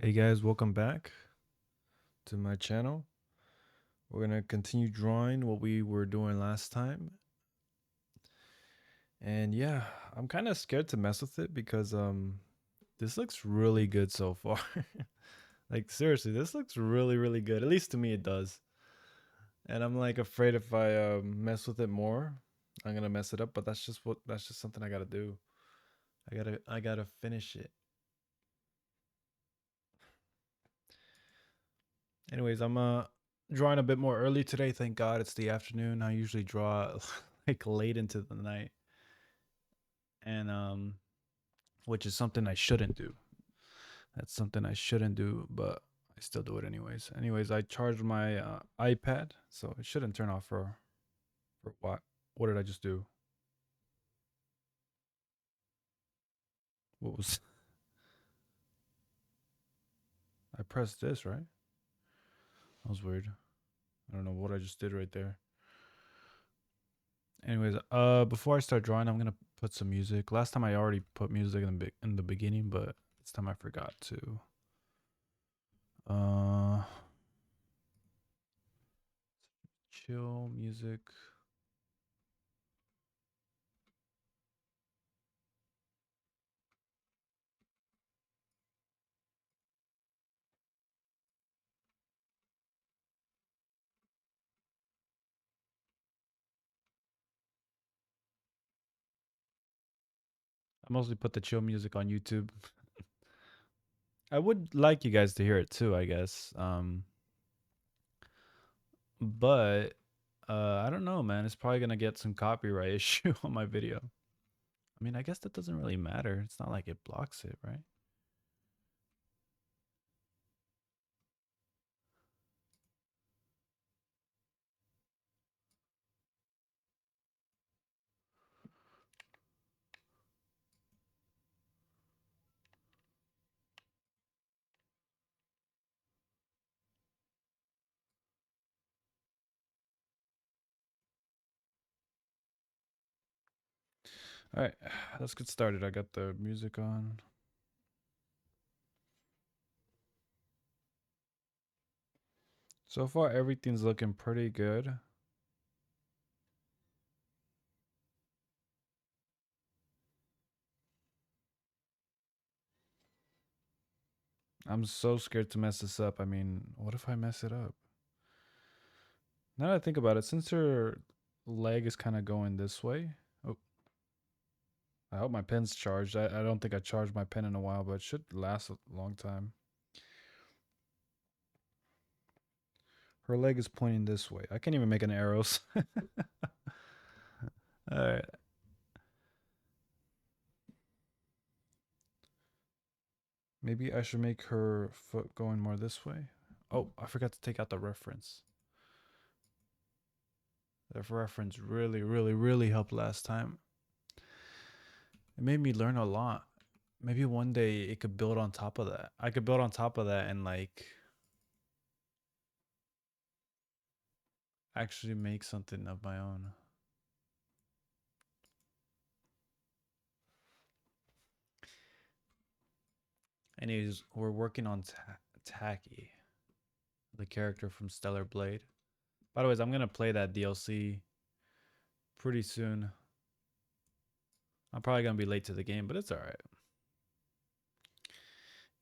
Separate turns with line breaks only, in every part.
Hey guys, welcome back to my channel. We're gonna continue drawing what we were doing last time. And yeah, I'm kind of scared to mess with it because this looks really good so far. Like seriously, this looks really good. At least to me it does. And I'm like afraid if I mess with it more, I'm gonna mess it up, but that's just something I gotta do. I gotta finish it. Anyways, I'm drawing a bit more early today. Thank God it's the afternoon. I usually draw like late into the night, and which is something I shouldn't do. That's something I shouldn't do, but I still do it anyways. Anyways, I charged my iPad, so it shouldn't turn off for what? What did I just do? What was I pressed this right? That was weird. I don't know what I just did right there. Anyways, before I start drawing, I'm gonna put some music. Last time I already put music in the beginning, but this time I forgot to. Uh, chill music. I mostly put the chill music on YouTube. I would like you guys to hear it too, I guess. But I don't know, man. It's probably gonna get some copyright issue on my video. I mean, I guess that doesn't really matter. It's not like it blocks it, right? All right, let's get started. I got the music on. So far, everything's looking pretty good. I'm so scared to mess this up. I mean, what if I mess it up? Now that I think about it, since her leg is kind of going this way. Oh, I hope my pen's charged. I don't think I charged my pen in a while, but it should last a long time. Her leg is pointing this way. I can't even make an arrows. All right. Maybe I should make her foot going more this way. Oh, I forgot to take out the reference. The reference really helped last time. It made me learn a lot. Maybe one day it could build on top of that. I could build on top of that and like actually make something of my own. Anyways, we're working on Tacky, the character from Stellar Blade. By the way, I'm gonna play that DLC pretty soon. I'm probably gonna be late to the game, but it's alright.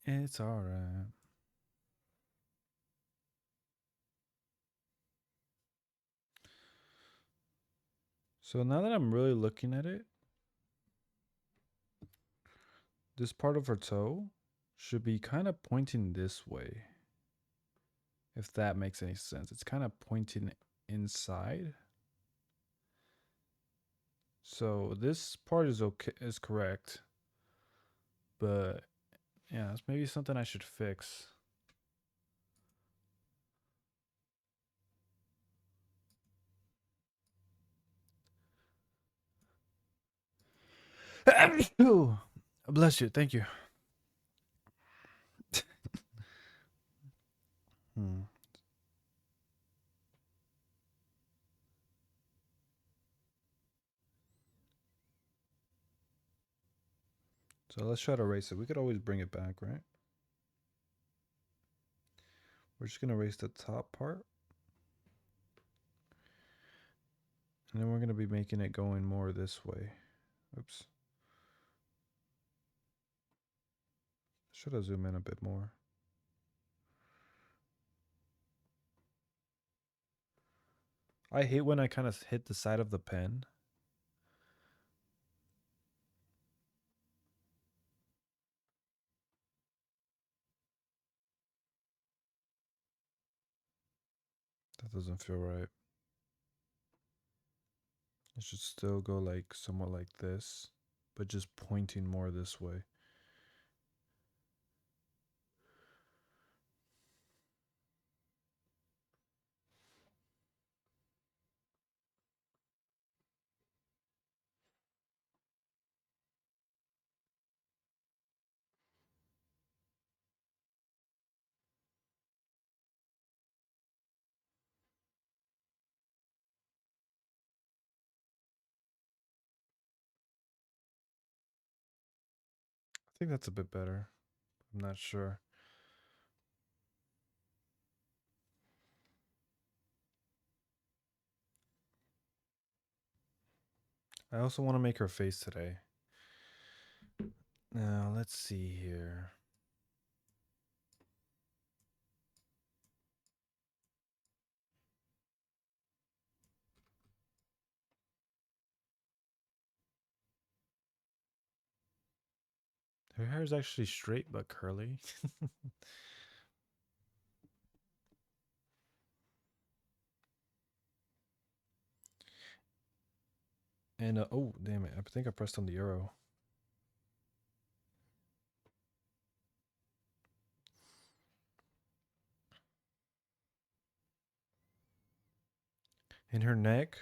It's alright. So now that I'm really looking at it, this part of her toe should be kind of pointing this way. If that makes any sense. It's kind of pointing inside. So this part is okay, is correct. But yeah, it's maybe something I should fix. Ooh, bless you. Thank you. Hmm. So let's try to erase it. We could always bring it back, right? We're just gonna erase the top part. And then we're gonna be making it going more this way. Oops. Should have zoomed in a bit more. I hate when I kind of hit the side of the pen. That doesn't feel right. It should still go like somewhat like this, but just pointing more this way. I think that's a bit better. I'm not sure. I also want to make her face today. Now, let's see here. Her hair is actually straight but curly. And oh, damn it. I think I pressed on the arrow. And her neck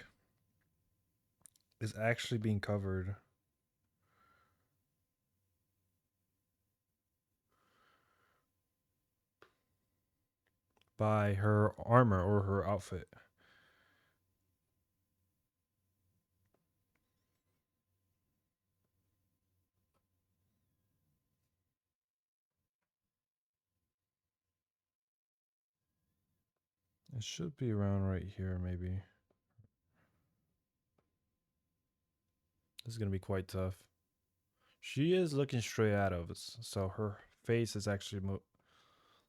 is actually being covered by her armor or her outfit. It should be around right here, maybe. This is going to be quite tough. She is looking straight at us, so her face is actually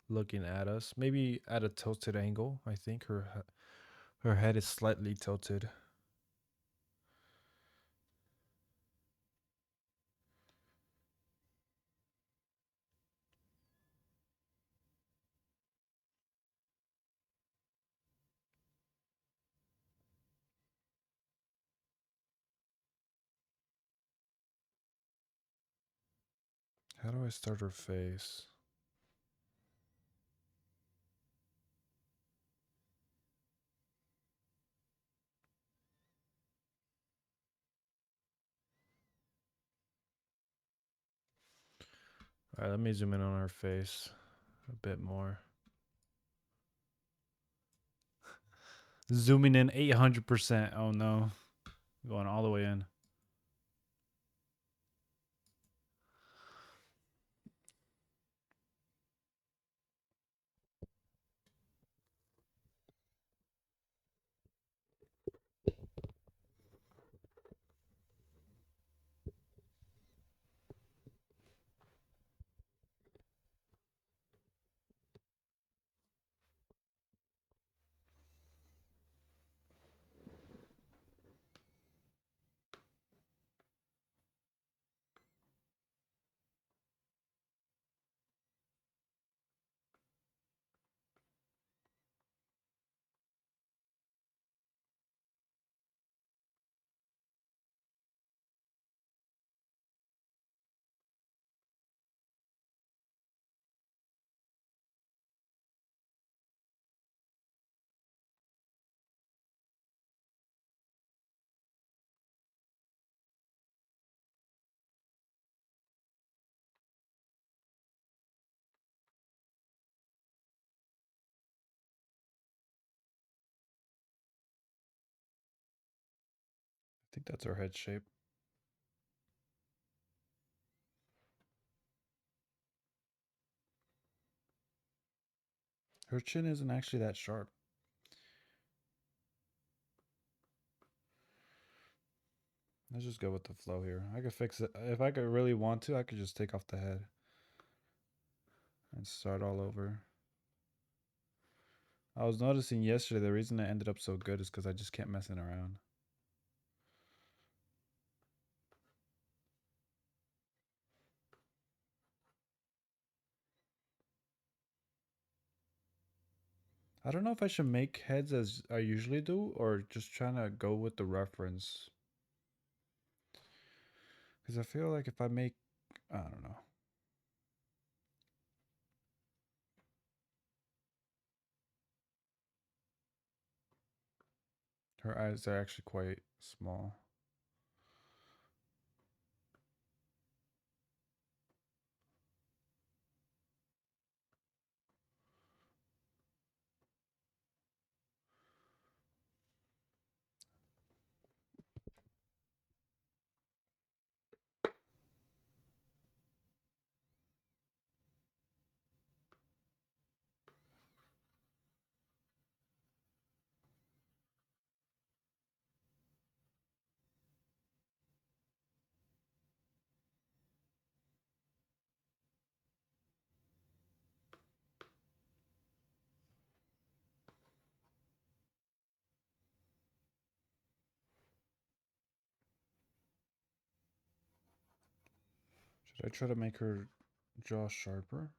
looking at us. Maybe at a tilted angle. I think her head is slightly tilted. How do I start her face? All right, let me zoom in on her face a bit more. Zooming in 800%. Oh no. Going all the way in. I think that's her head shape. Her chin isn't actually that sharp. Let's just go with the flow here. I could fix it. If I could really want to, I could just take off the head and start all over. I was noticing yesterday the reason it ended up so good is because I just kept messing around. I don't know if I should make heads as I usually do or just trying to go with the reference. Because I feel like if I make, I don't know. Her eyes are actually quite small. Should I try to make her jaw sharper?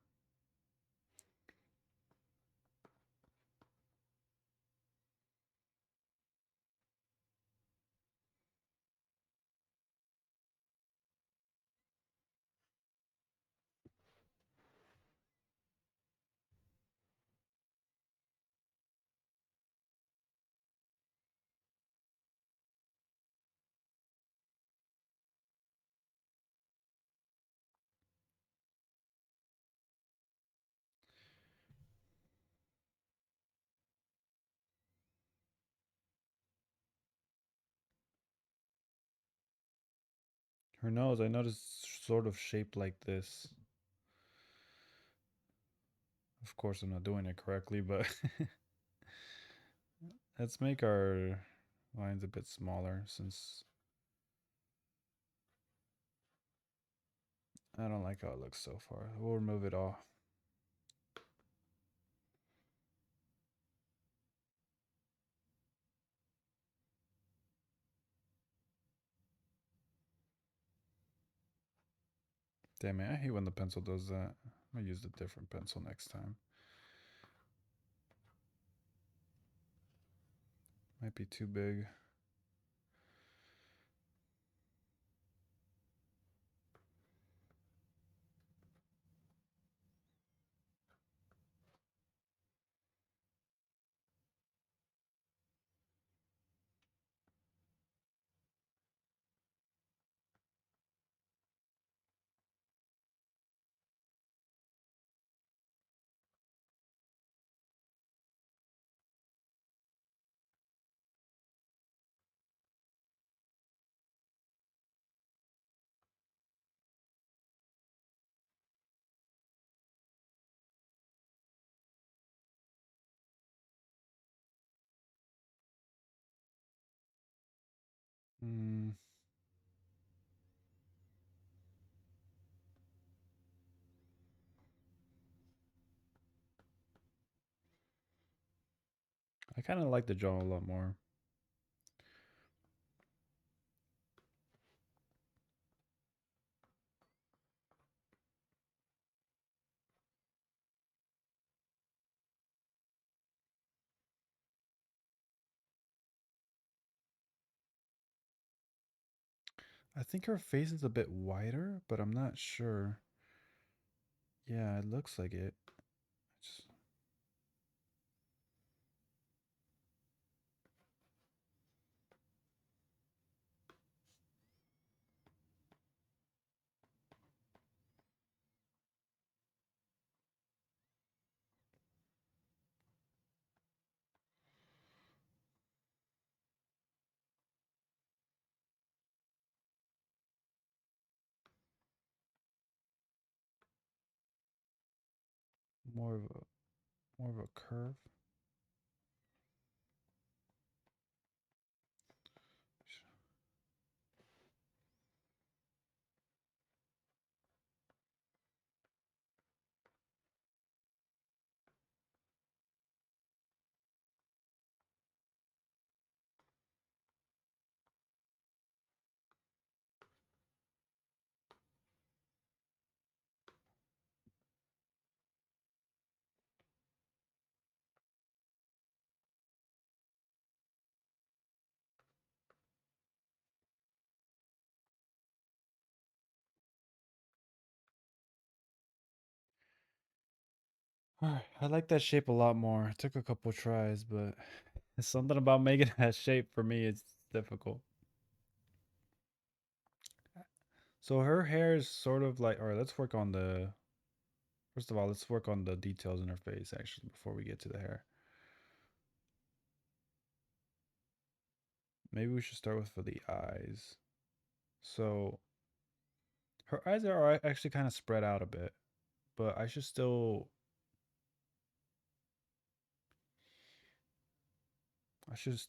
Her nose, I noticed, sort of shaped like this. Of course, I'm not doing it correctly, but let's make our lines a bit smaller since I don't like how it looks so far. We'll remove it all. Damn it, I hate when the pencil does that. I'm gonna use a different pencil next time. Might be too big. Hmm. I kind of like the jaw a lot more. I think her face is a bit wider, but I'm not sure. Yeah, it looks like it. It's more of a more of a curve. Alright, I like that shape a lot more. It took a couple tries, but it's something about making that shape for me is difficult. So her hair is sort of like, all right, let's work on the, first of all, let's work on the details in her face actually before we get to the hair. Maybe we should start with for the eyes. So her eyes are actually kind of spread out a bit, but I should still,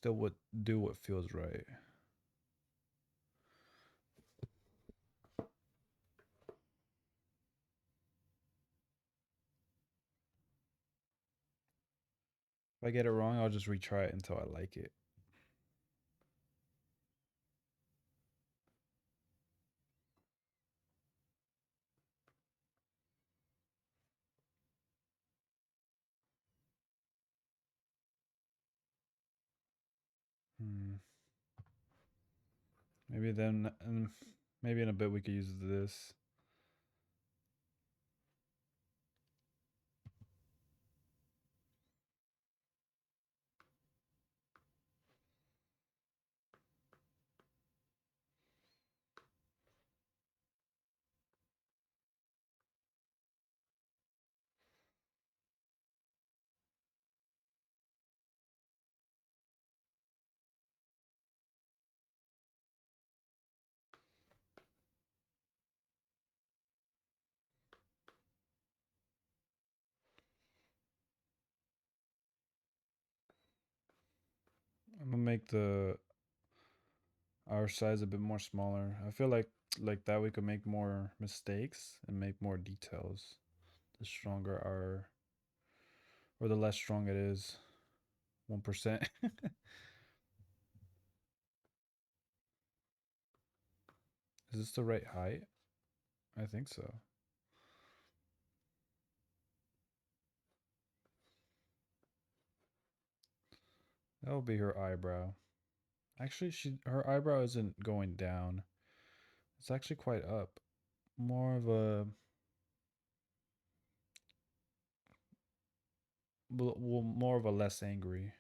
would do what feels right. If I get it wrong, I'll just retry it until I like it. Hmm. Maybe then, maybe in a bit we could use this. I'm gonna make the our size a bit more smaller. I feel like that we could make more mistakes and make more details. The stronger our, or the less strong it is. 1%. Is this the right height? I think so. That will be her eyebrow. Actually, her eyebrow isn't going down. It's actually quite up. More of a, well, more of a less angry.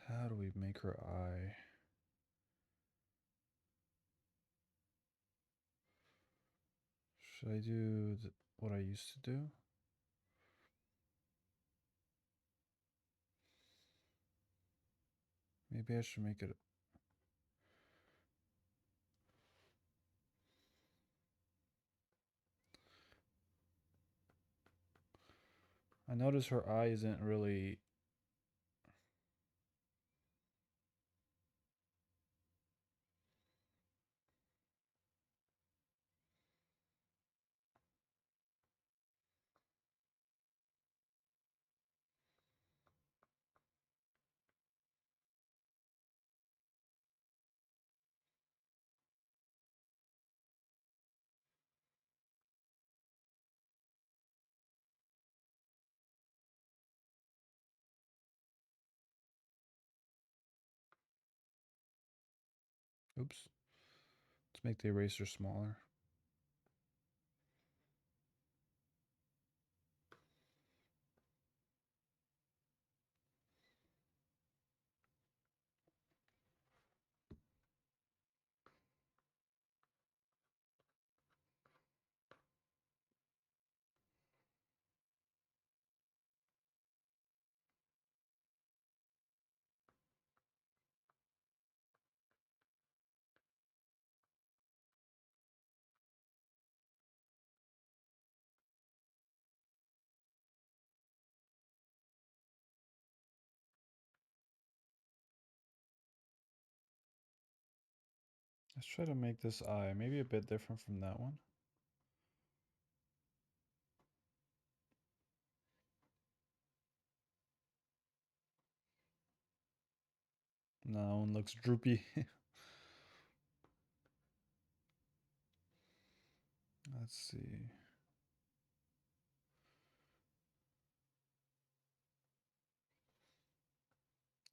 How do we make her eye? Should I do what I used to do? Maybe I should make it. I notice her eye isn't really. Oops. Let's make the eraser smaller. Let's try to make this eye maybe a bit different from that one. No, that one looks droopy. Let's see.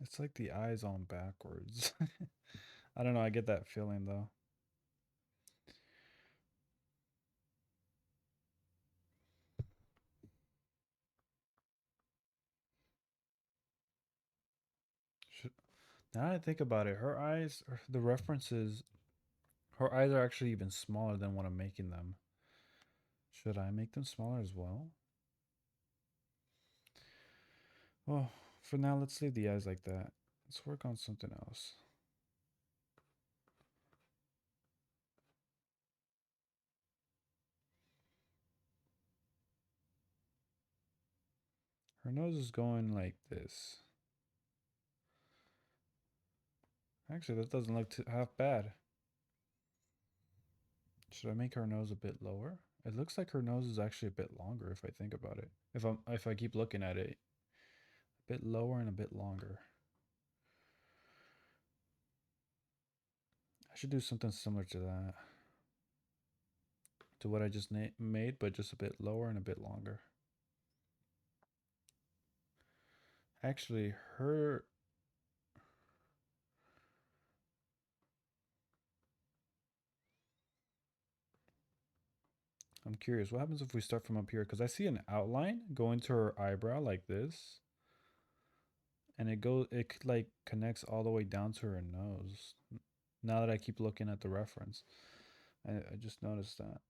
It's like the eye's on backwards. I don't know, I get that feeling though. Should, now that I think about it, her eyes, the references, her eyes are actually even smaller than what I'm making them. Should I make them smaller as well? Well, for now, let's leave the eyes like that. Let's work on something else. Her nose is going like this. Actually, that doesn't look half bad. Should I make her nose a bit lower? It looks like her nose is actually a bit longer if I think about it. If I keep looking at it, a bit lower and a bit longer. I should do something similar to that. To what I just made, but just a bit lower and a bit longer. Actually, her... I'm curious, what happens if we start from up here? Because I see an outline going to her eyebrow like this. And it like connects all the way down to her nose. Now that I keep looking at the reference, I just noticed that.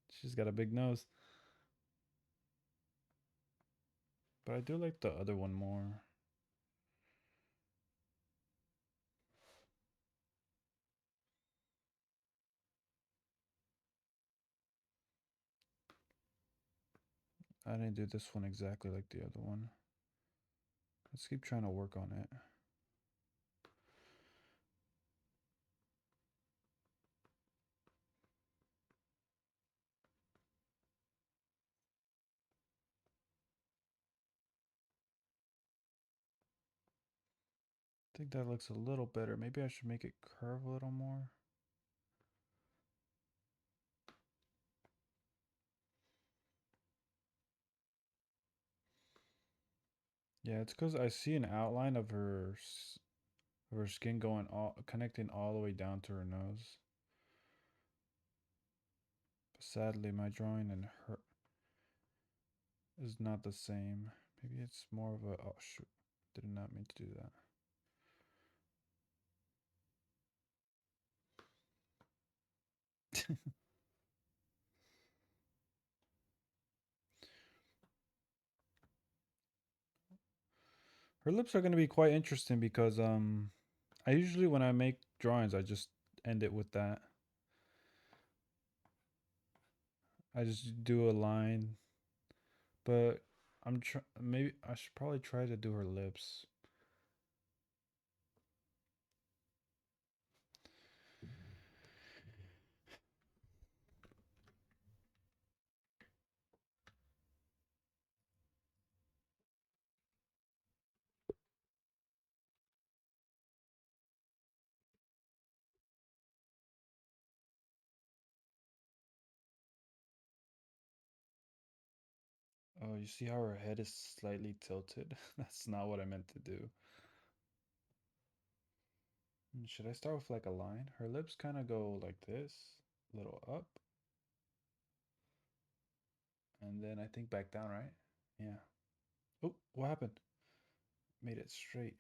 She's got a big nose. But I do like the other one more. I didn't do this one exactly like the other one. Let's keep trying to work on it. I think that looks a little better. Maybe I should make it curve a little more. Yeah, it's because I see an outline of her skin going connecting all the way down to her nose. But sadly, my drawing and her is not the same. Maybe it's more of a, oh shoot, did not mean to do that. Her lips are going to be quite interesting because I usually when I make drawings I just end it with that. I just do a line, but maybe I should probably try to do her lips. Oh, you see how her head is slightly tilted? That's not what I meant to do. Should I start with like a line? Her lips kind of go like this, a little up, and then I think back down, right? Yeah. Oh, what happened? Made it straight.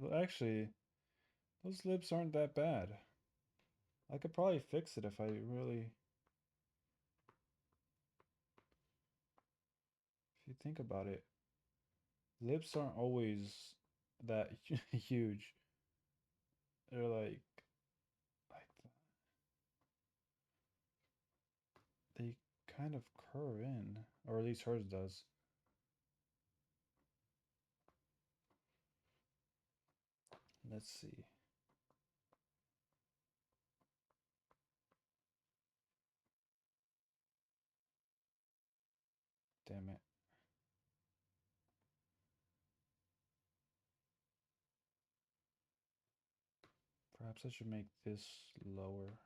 Well, actually, those lips aren't that bad. I could probably fix it if I really, if you think about it. Lips aren't always that huge. They're like they kind of curve in, or at least hers does. Let's see. Damn it. Perhaps I should make this lower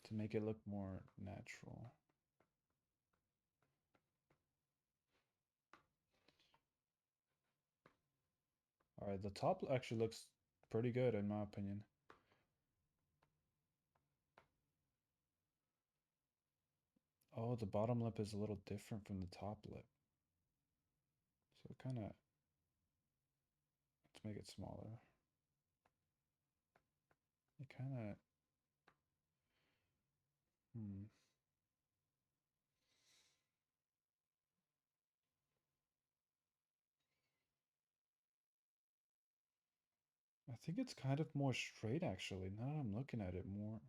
to make it look more natural. All right, the top actually looks pretty good in my opinion. Oh, the bottom lip is a little different from the top lip. So kind of, let's make it smaller. It kind of, hmm. I think it's kind of more straight actually, now that I'm looking at it more.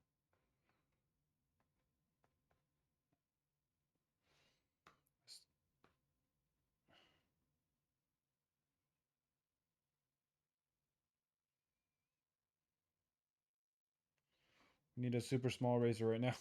Need a super small razor right now.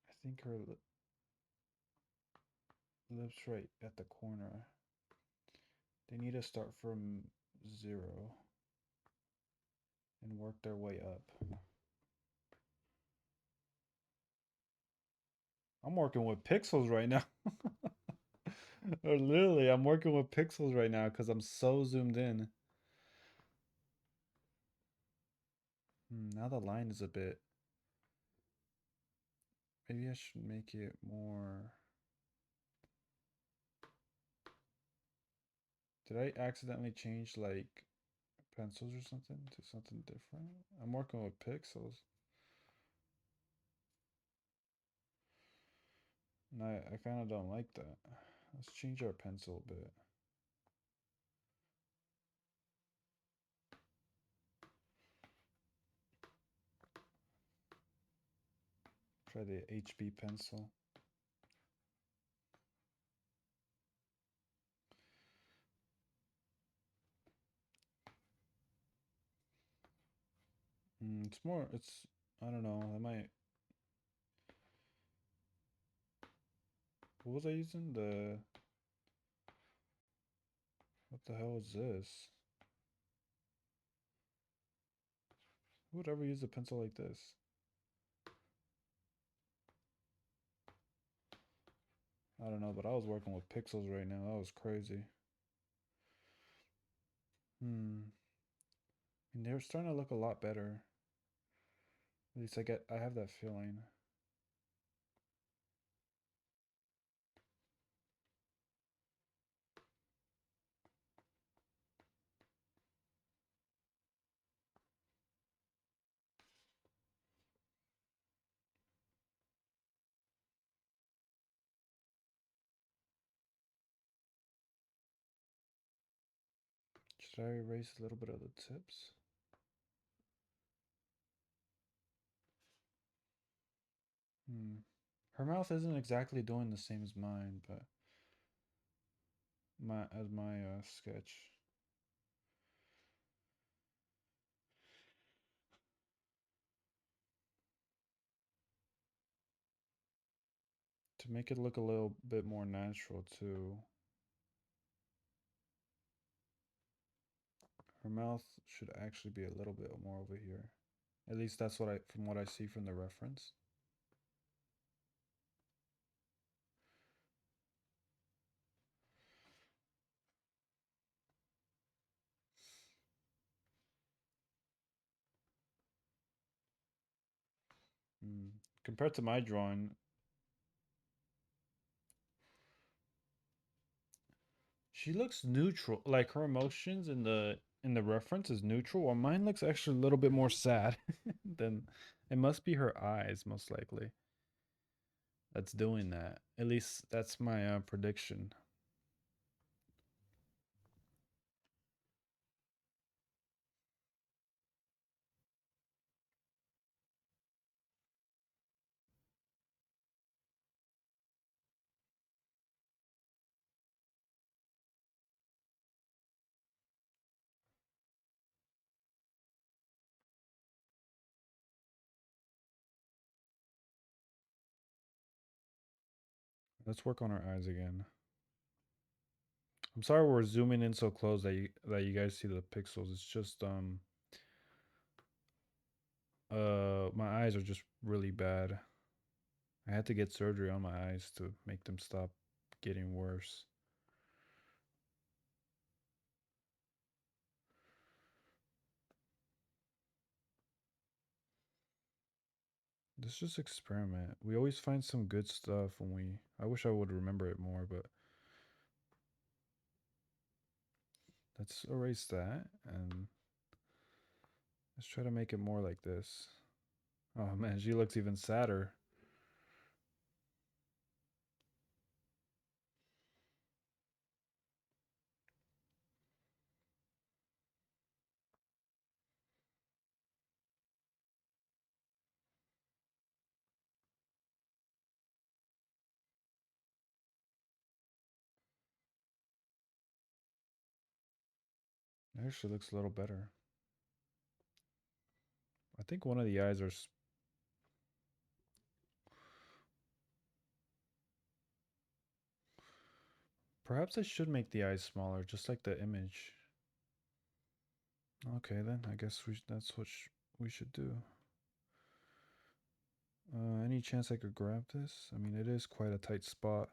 I think her lips right at the corner. They need to start from 0 and work their way up. I'm working with pixels right now. Or literally, I'm working with pixels right now because I'm so zoomed in. Now the line is a bit. Maybe I should make it more. Did I accidentally change like pencils or something to something different? I'm working with pixels. And I kind of don't like that. Let's change our pencil a bit. Try the HB pencil. It's more, I don't know, I might, what was I using? What the hell is this? Who would ever use a pencil like this? I don't know, but I was working with pixels right now. That was crazy. And they're starting to look a lot better. At least I have that feeling. Should I erase a little bit of the tips? Her mouth isn't exactly doing the same as mine, but my sketch. To make it look a little bit more natural too. Her mouth should actually be a little bit more over here. At least that's from what I see from the reference. Compared to my drawing, she looks neutral. Like her emotions in the reference is neutral, while mine looks actually a little bit more sad. Then it must be her eyes, most likely, that's doing that. At least that's my prediction. Let's work on her eyes again. I'm sorry we're zooming in so close that you guys see the pixels. It's just my eyes are just really bad. I had to get surgery on my eyes to make them stop getting worse. Let's just experiment. We always find some good stuff when we. I wish I would remember it more, but let's erase that and let's try to make it more like this. Oh man, she looks even sadder. There she looks a little better. I think one of the eyes are. Perhaps I should make the eyes smaller, just like the image. Okay, then I guess that's what we should do. Any chance I could grab this? I mean, it is quite a tight spot.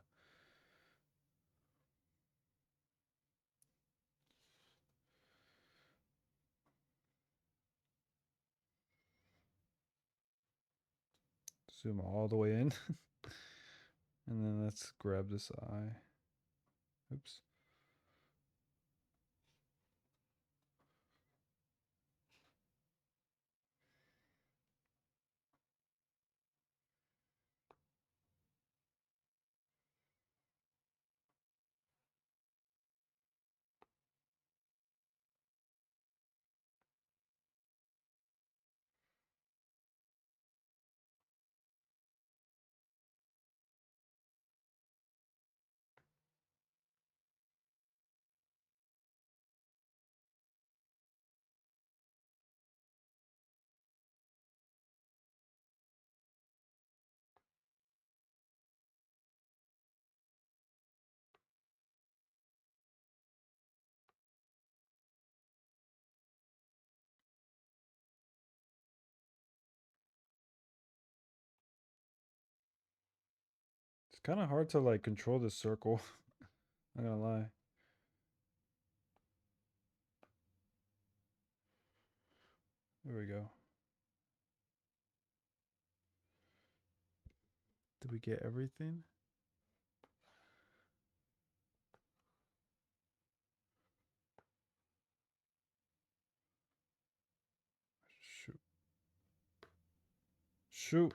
Zoom all the way in. And then let's grab this eye. Oops. It's kind of hard to like control this circle. Not gonna lie. There we go. Did we get everything? Shoot. Shoot.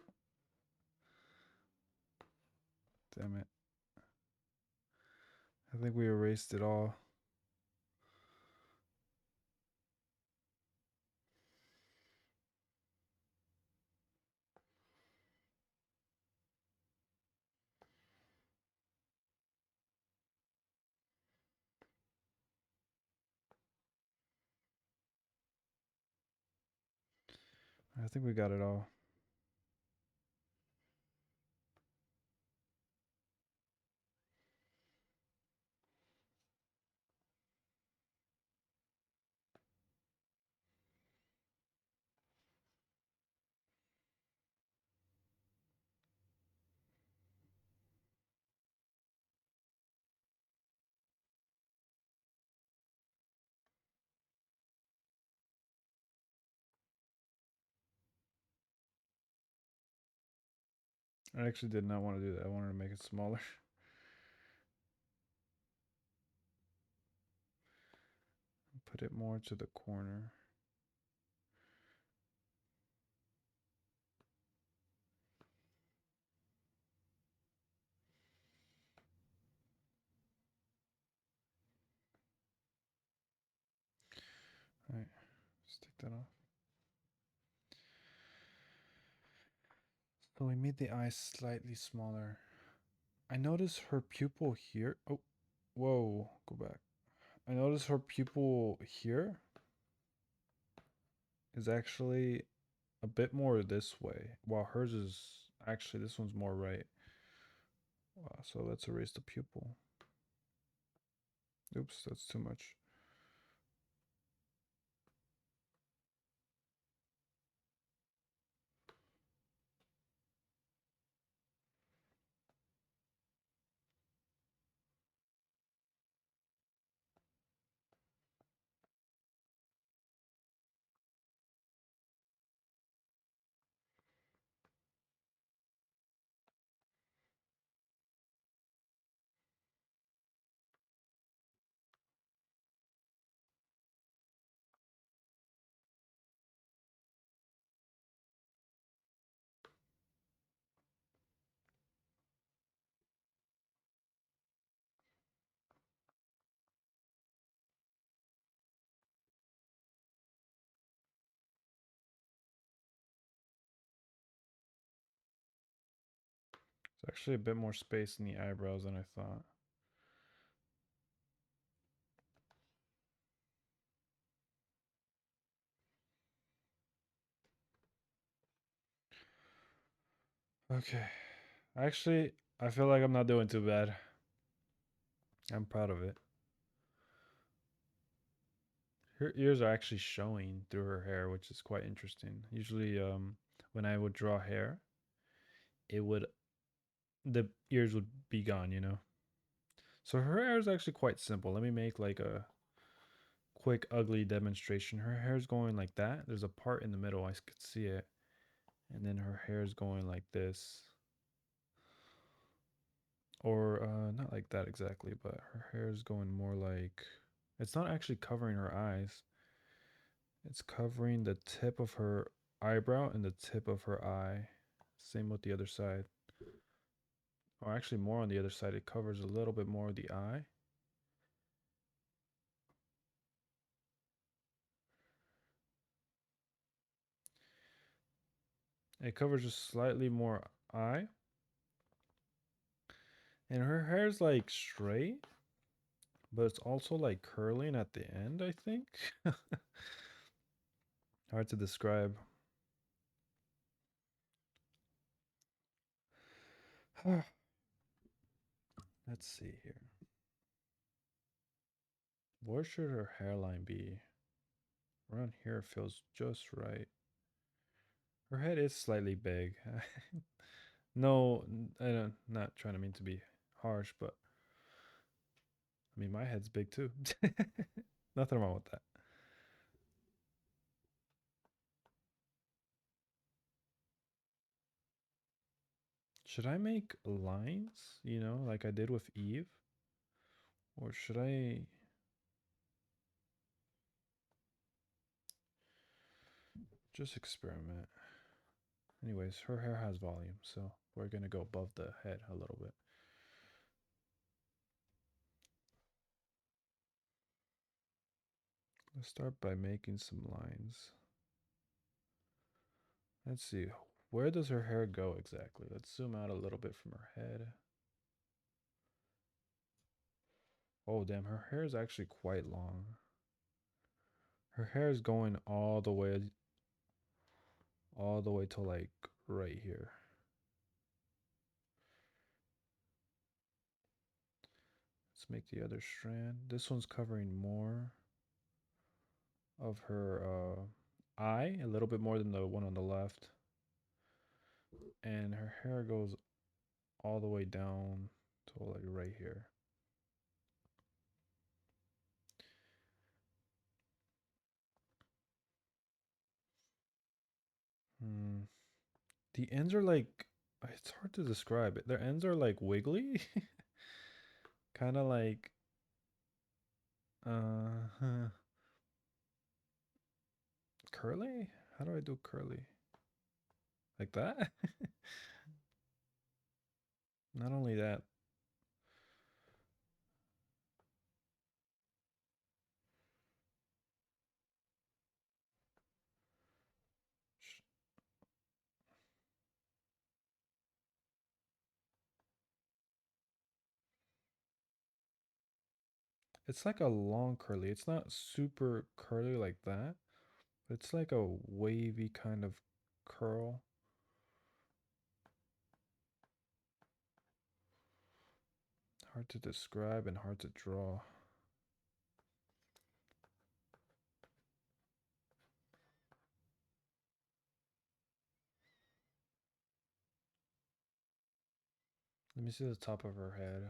Damn it. I think we erased it all. I think we got it all. I actually did not want to do that. I wanted to make it smaller. Put it more to the corner. All right, let's take that off. So we made the eye slightly smaller. I noticed her pupil here. Oh, whoa, go back. I noticed her pupil here is actually a bit more this way, while hers is actually, this one's more right. Wow, so let's erase the pupil. Oops, that's too much. It's actually a bit more space in the eyebrows than I thought. Okay. Actually, I feel like I'm not doing too bad. I'm proud of it. Her ears are actually showing through her hair, which is quite interesting. Usually, when I would draw hair, it would the ears would be gone, you know. So her hair is actually quite simple. Let me make like a quick ugly demonstration. Her hair is going like that. There's a part in the middle, I could see it, and then her hair is going like this, or not like that exactly, but her hair is going more like, it's not actually covering her eyes. It's covering the tip of her eyebrow and the tip of her eye. Same with the other side. Or actually more on the other side. It covers a little bit more of the eye. It covers just slightly more eye. And her hair's like straight, but it's also like curling at the end, I think. Hard to describe. Let's see here. Where should her hairline be? Around here feels just right. Her head is slightly big. No, I'm not trying to mean to be harsh, but I mean my head's big too. Nothing wrong with that. Should I make lines, like I did with Eve? Or should I just experiment? Anyways, her hair has volume, so we're gonna go above the head a little bit. Let's start by making some lines. Let's see. Where does her hair go exactly? Let's zoom out a little bit from her head. Oh, damn, her hair is actually quite long. Her hair is going all the way to like right here. Let's make the other strand. This one's covering more of her eye, a little bit more than the one on the left. And her hair goes all the way down to like right here. Hmm. The ends are like It's hard to describe it. Their ends are like wiggly, kind of like uh curly. How do I do curly? Like that? Not only that, it's like a long curly. It's not super curly like that. It's like a wavy kind of curl. Hard to describe and hard to draw. Let me see the top of her head.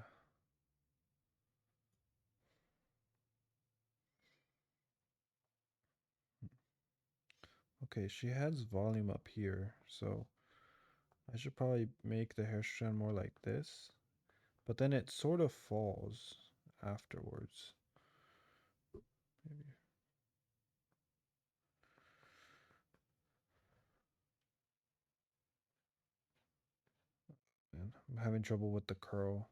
Okay, she has volume up here, so I should probably make the hair strand more like this. But then it sort of falls afterwards. Maybe. Man, I'm having trouble with the curl.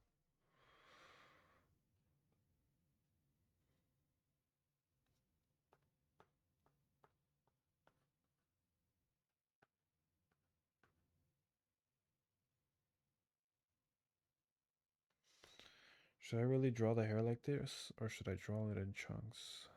Should I really draw the hair like this, or should I draw it in chunks?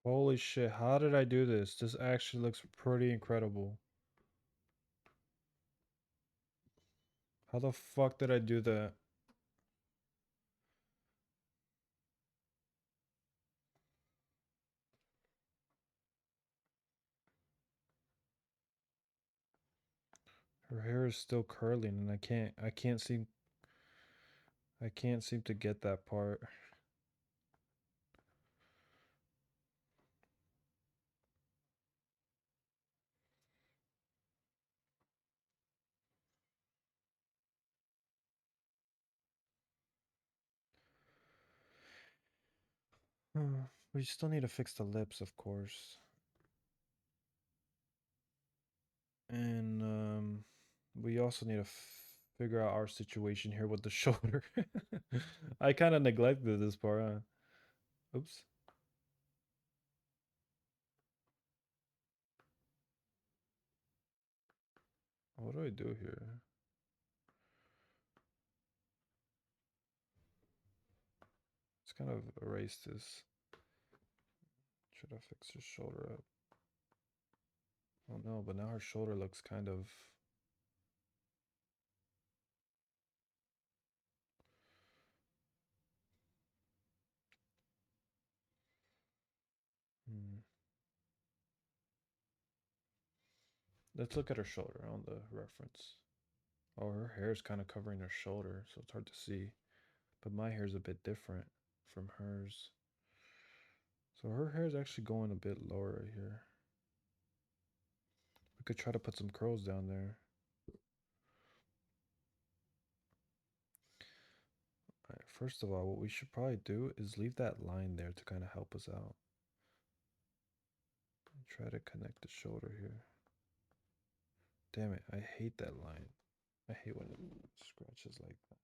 Holy shit, how did I do this? This actually looks pretty incredible. How the fuck did I do that? Her hair is still curling and I can't seem to get that part. We still need to fix the lips, of course. And we also need to figure out our situation here with the shoulder. I kind of neglected this part, huh? Oops. What do I do here? Let's kind of erase this. Should I fix her shoulder up? Oh no, but now her shoulder looks kind of. Hmm. Let's look at her shoulder on the reference. Oh, her hair is kind of covering her shoulder, so it's hard to see. But my hair is a bit different from hers. So her hair is actually going a bit lower right here. We could try to put some curls down there. All right, first of all, what we should probably do is leave that line there to kind of help us out. And try to connect the shoulder here. Damn it, I hate that line. I hate when it scratches like that.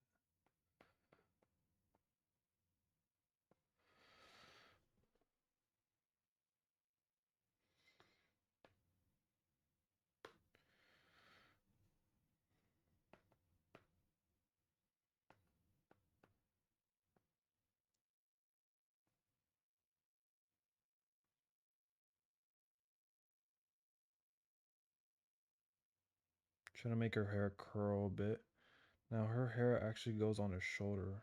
Trying to make her hair curl a bit. Now her hair actually goes on her shoulder.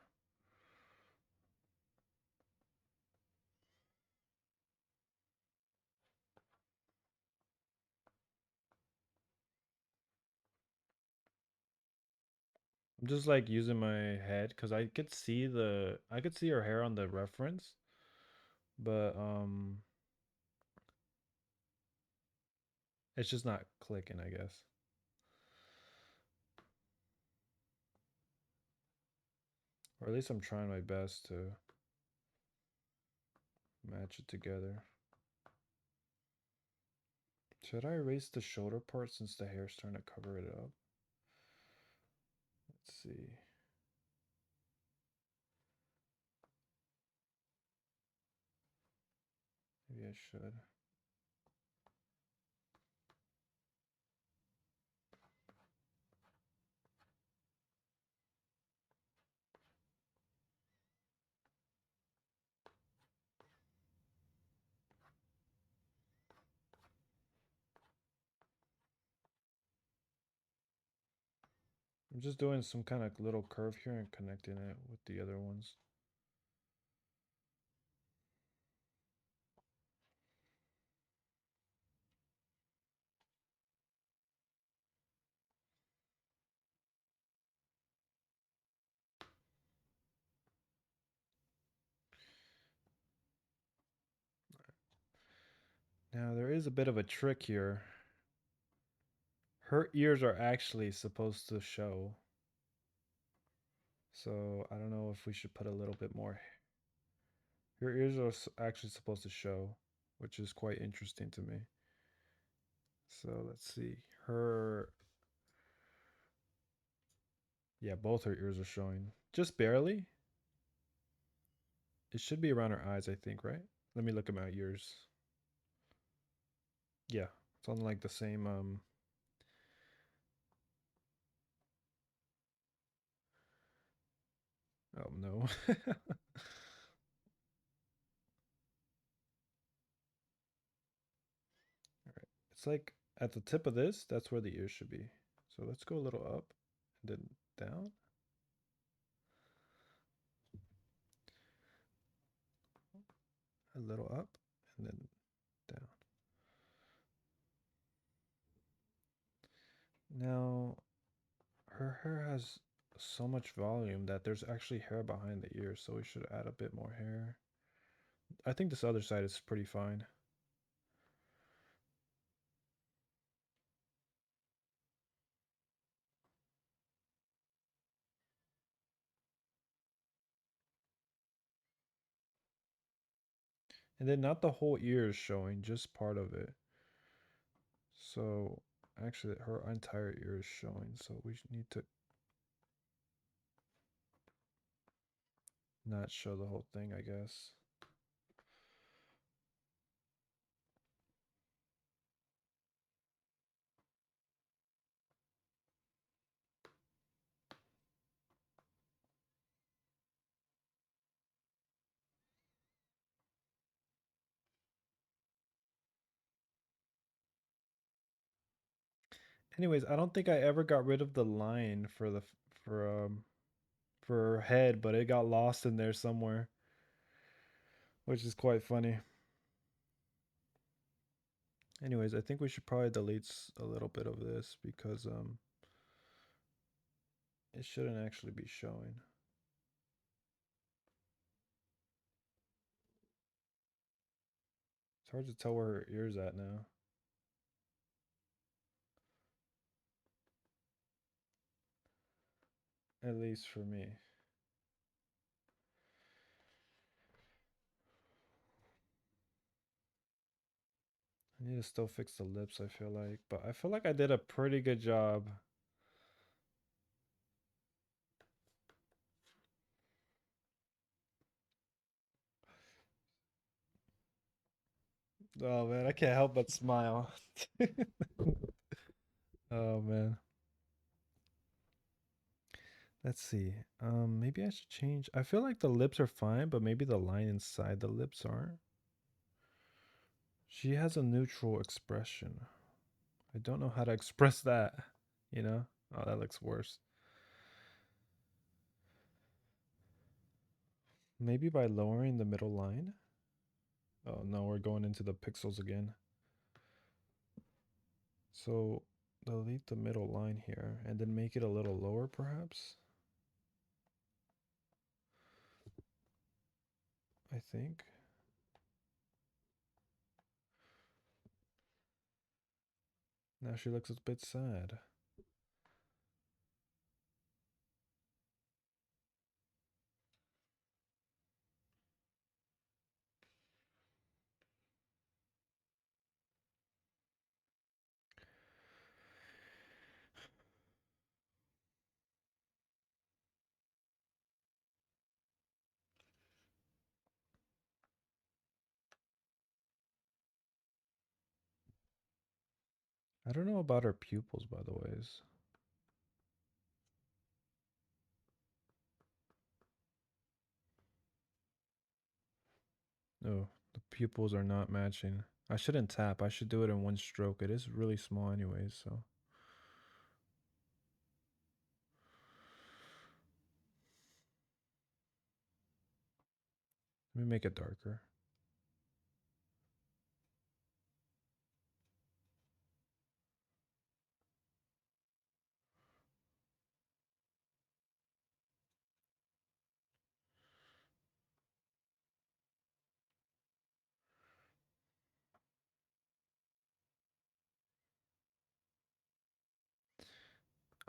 I'm just like using my head because I could see her hair on the reference, but it's just not clicking, I guess. Or at least I'm trying my best to match it together. Should I erase the shoulder part since the hair's starting to cover it up? Let's see. Maybe I should. I'm just doing some kind of little curve here and connecting it with the other ones. Now there is a bit of a trick here. Her ears are actually supposed to show. So I don't know if we should put a little bit more. Her ears are actually supposed to show, which is quite interesting to me. So let's see. Yeah, both her ears are showing. Just barely. It should be around her eyes, I think, right? Let me look at my ears. Yeah, it's on like the same oh no. Alright. It's like at the tip of this, that's where the ears should be. So let's go a little up and then down. A little up and then down. Now her hair has so much volume that there's actually hair behind the ears, so we should add a bit more hair. I think this other side is pretty fine. And then not the whole ear is showing, just part of it. So actually her entire ear is showing, so we need to not show the whole thing, I guess. Anyways, I don't think I ever got rid of the line for for her head, but it got lost in there somewhere, which is quite funny. Anyways, I think we should probably delete a little bit of this because It shouldn't actually be showing. It's hard to tell where her ear's at now. At least for me. I need to still fix the lips, I feel like. But I feel like I did a pretty good job. Oh man, I can't help but smile. Oh man. Let's see. Maybe I should change. I feel like the lips are fine, but maybe the line inside the lips aren't. She has a neutral expression. I don't know how to express that, you know? Oh, that looks worse. Maybe by lowering the middle line? Oh no, we're going into the pixels again. So delete the middle line here and then make it a little lower perhaps. I think. Now she looks a bit sad. I don't know about her pupils, by the ways. No, the pupils are not matching. I shouldn't tap. I should do it in one stroke. It is really small anyways, so. Let me make it darker.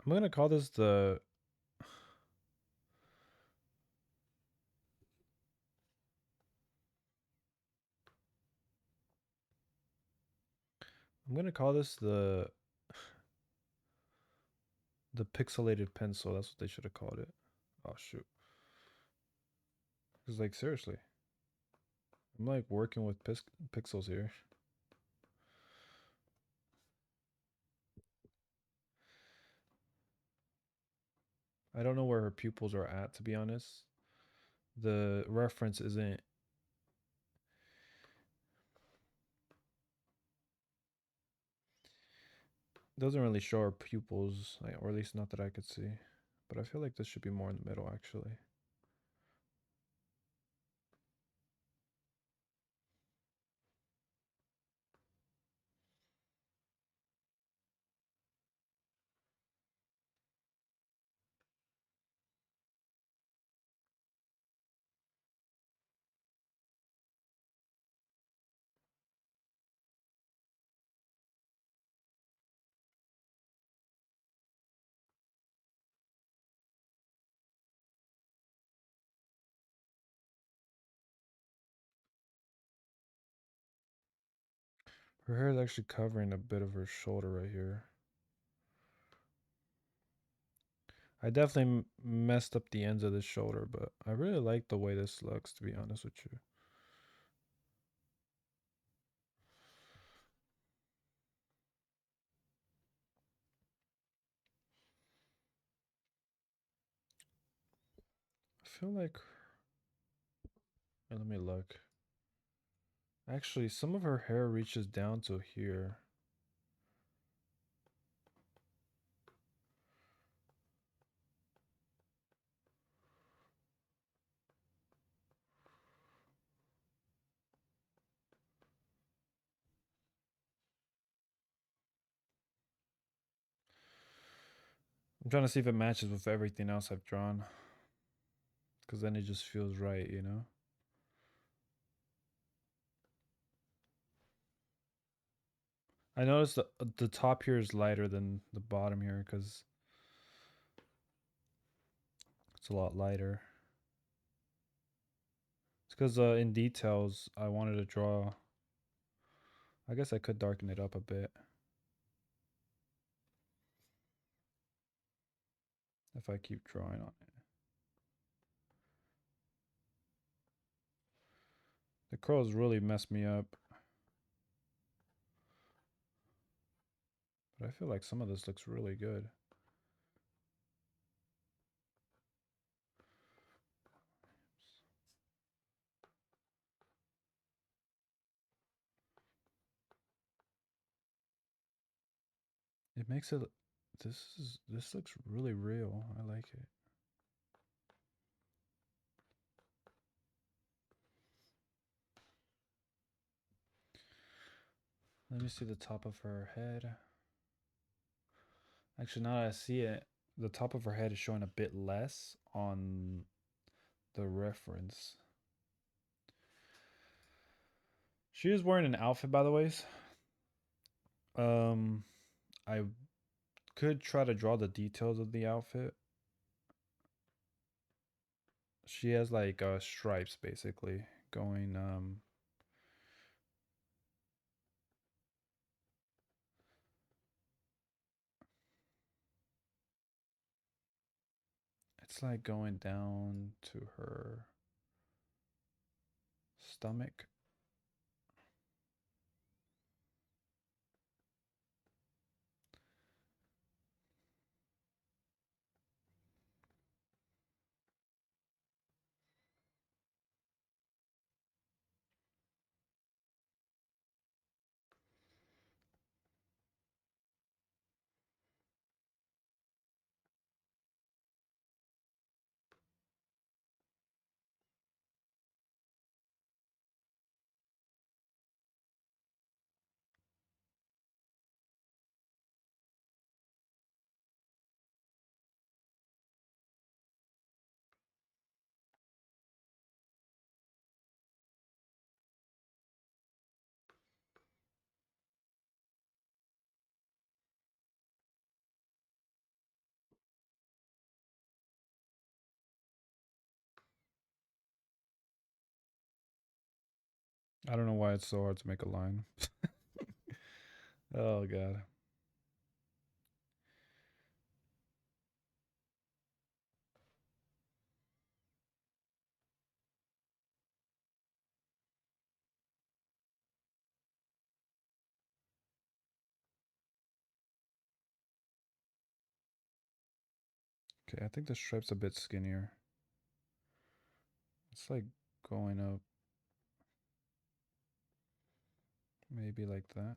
I'm gonna call this the I'm gonna call this the pixelated pencil. That's what they should have called it. Oh shoot. Cause like seriously, I'm like working with pixels here. I don't know where her pupils are at, to be honest. The reference isn't. Doesn't really show her pupils, or at least not that I could see. But I feel like this should be more in the middle, actually. Her hair is actually covering a bit of her shoulder right here. I definitely messed up the ends of the shoulder, but I really like the way this looks, to be honest with you. I feel like. Let me look. Actually, some of her hair reaches down to here. I'm trying to see if it matches with everything else I've drawn. Because then it just feels right, you know? I noticed the top here is lighter than the bottom here because it's a lot lighter. It's because in details, I wanted to draw. I guess I could darken it up a bit if I keep drawing on it. The curls really messed me up. But I feel like some of this looks really good. It makes it. This looks really real. I like it. Let me see the top of her head. Actually, now that I see it, the top of her head is showing a bit less on the reference. She is wearing an outfit, by the way. Um, I could try to draw the details of the outfit. She has like stripes basically going it's like going down to her stomach. I don't know why it's so hard to make a line. Oh god. Okay, I think the stripe's a bit skinnier. It's like going up maybe like that.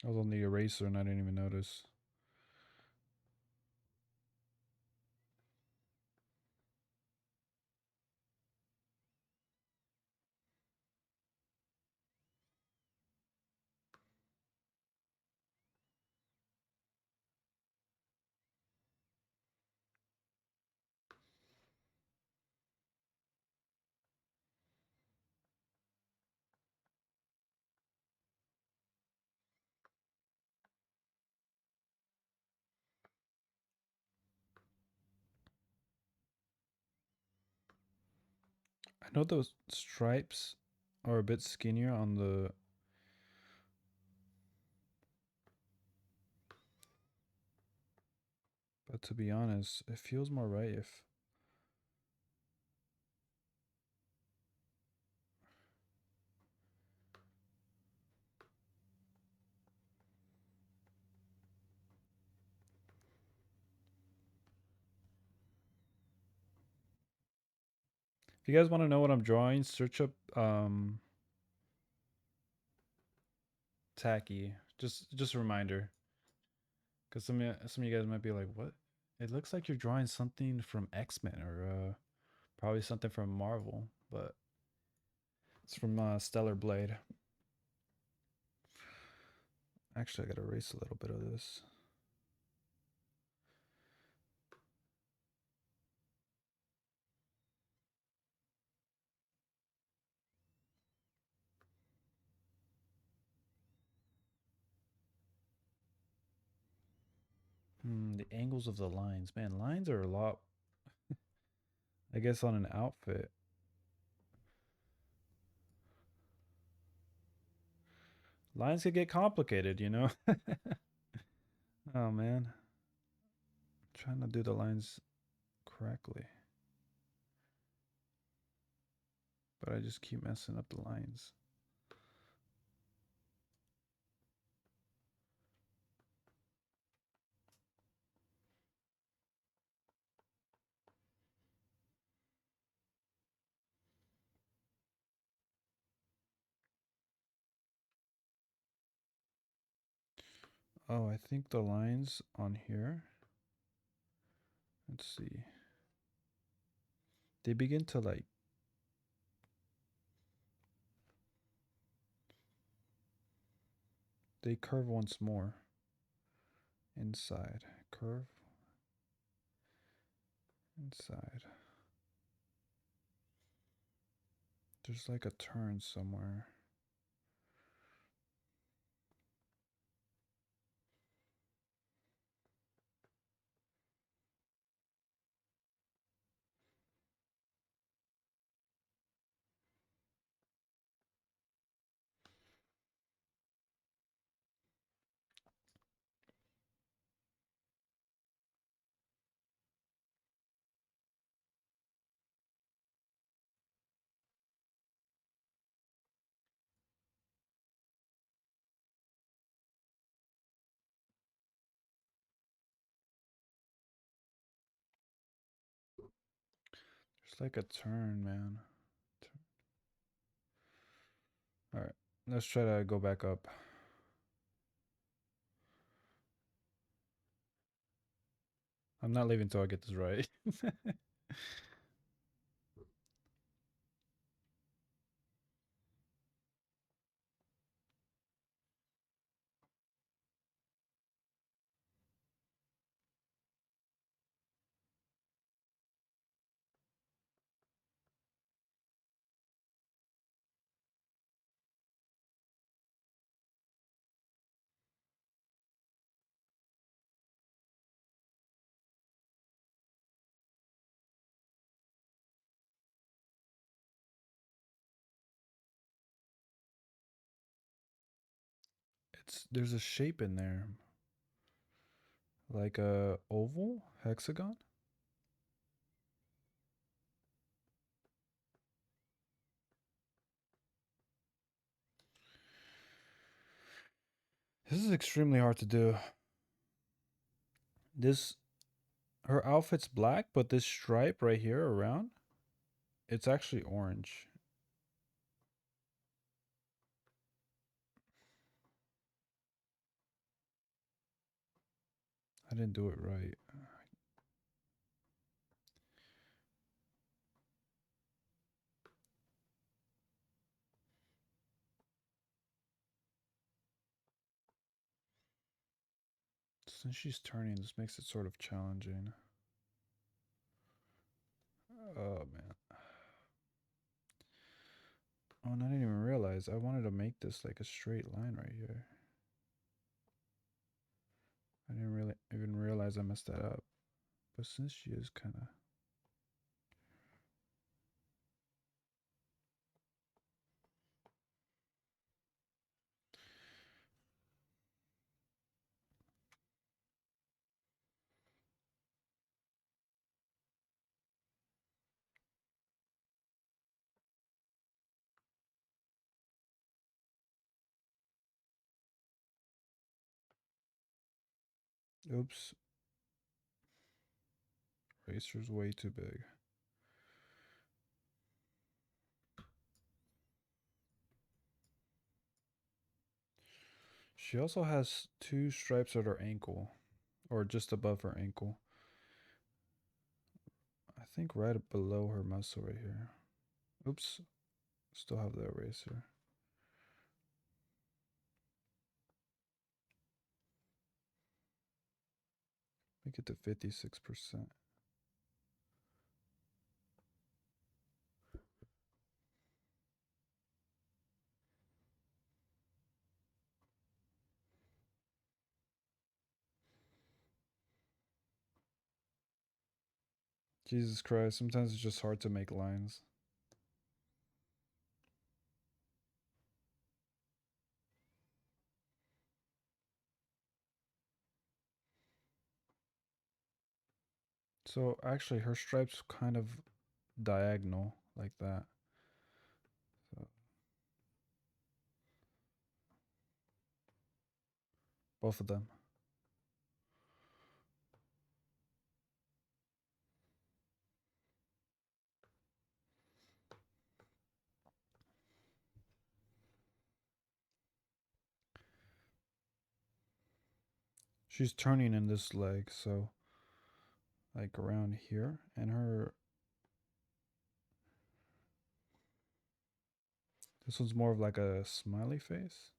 I was on the eraser and I didn't even notice. I know those stripes are a bit skinnier on the. But to be honest, it feels more right if you guys want to know what I'm drawing, search up tacky. Just a reminder, because some of you guys might be like, "What? It looks like you're drawing something from X-Men or probably something from Marvel, but it's from Stellar Blade." Actually, I gotta erase a little bit of this. The angles of the lines, man. Lines are a lot. I guess on an outfit, lines could get complicated, you know. Oh man, trying to do the lines correctly, but I just keep messing up the lines. Oh, I think the lines on here, let's see. They begin to like they curve once more inside. Curve inside. There's like a turn somewhere. There's like a turn, man. All right, let's try to go back up. I'm not leaving until I get this right. There's a shape in there, like a oval, hexagon. This is extremely hard to do. This her outfit's black, but this stripe right here around, it's actually orange. I didn't do it right. Since she's turning, this makes it sort of challenging. Oh man. Oh, and I didn't even realize I wanted to make this like a straight line right here. I didn't really even realize I messed that up. But since she is kind of Oops. Racer's way too big. She also has two stripes at her ankle, or just above her ankle. I think right below her muscle right here. Oops. Still have the eraser. Make it to 56%. Jesus Christ, sometimes it's just hard to make lines. So actually her stripes kind of diagonal like that. So both of them. She's turning in this leg, so like around here, and her this one's more of like a smiley face.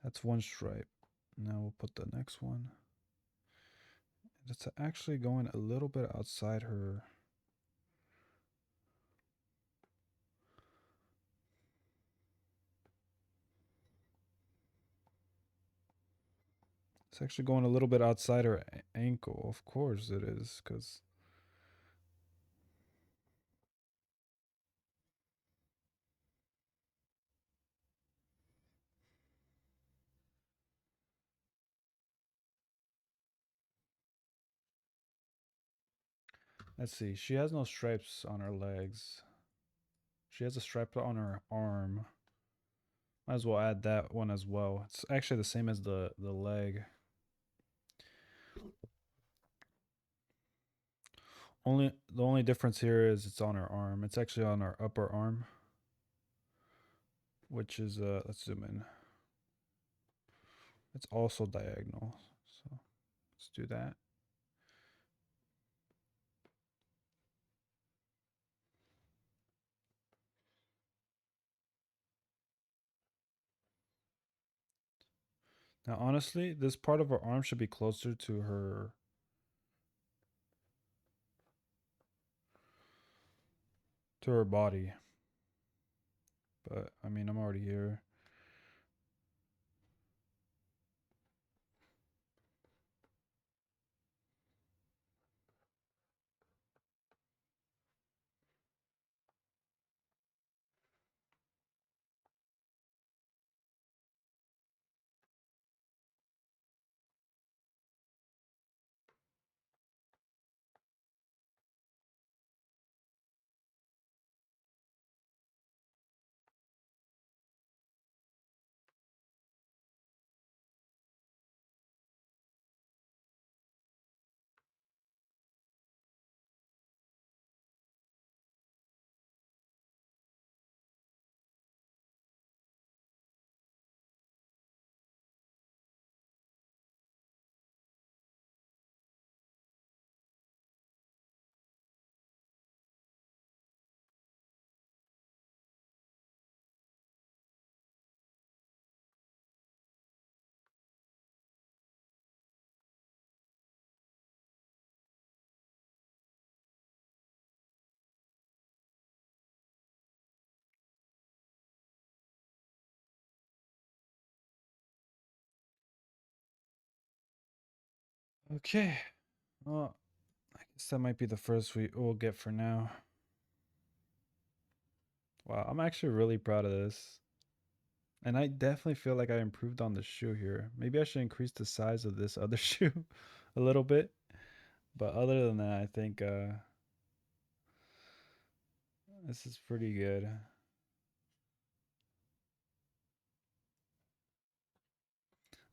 That's one stripe. Now we'll put the next one. It's actually going a little bit outside her. It's actually going a little bit outside her ankle. Of course it is, because let's see. She has no stripes on her legs. She has a stripe on her arm. Might as well add that one as well. It's actually the same as the leg. The only difference here is it's on her arm. It's actually on her upper arm, which is let's zoom in. It's also diagonal. So let's do that. Now honestly, this part of her arm should be closer to her body. But I mean, I'm already here. Okay. Well, I guess that might be the first we'll get for now. Wow, I'm actually really proud of this. And I definitely feel like I improved on the shoe here. Maybe I should increase the size of this other shoe a little bit. But other than that, I think this is pretty good.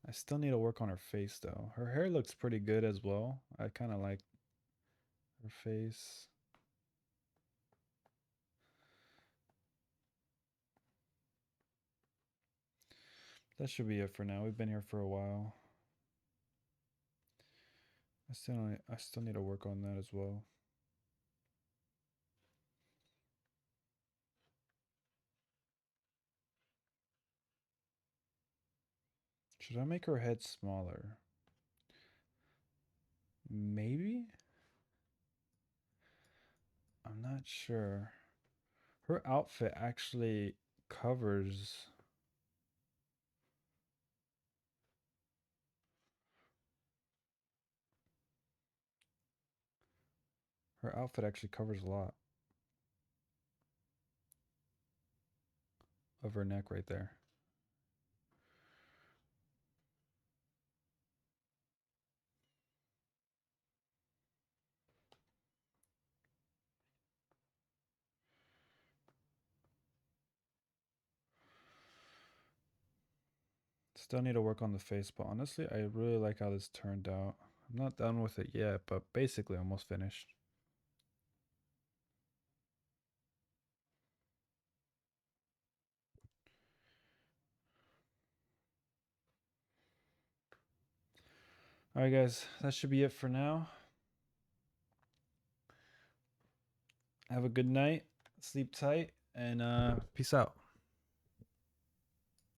I still need to work on her face though. Her hair looks pretty good as well. I kind of like her face. That should be it for now. We've been here for a while. I still need to work on that as well. Should I make her head smaller? Maybe? I'm not sure. Her outfit actually covers. Her outfit actually covers a lot of her neck right there. Still need to work on the face, but honestly, I really like how this turned out. I'm not done with it yet, but basically almost finished. All right, guys, that should be it for now. Have a good night, sleep tight, and peace out.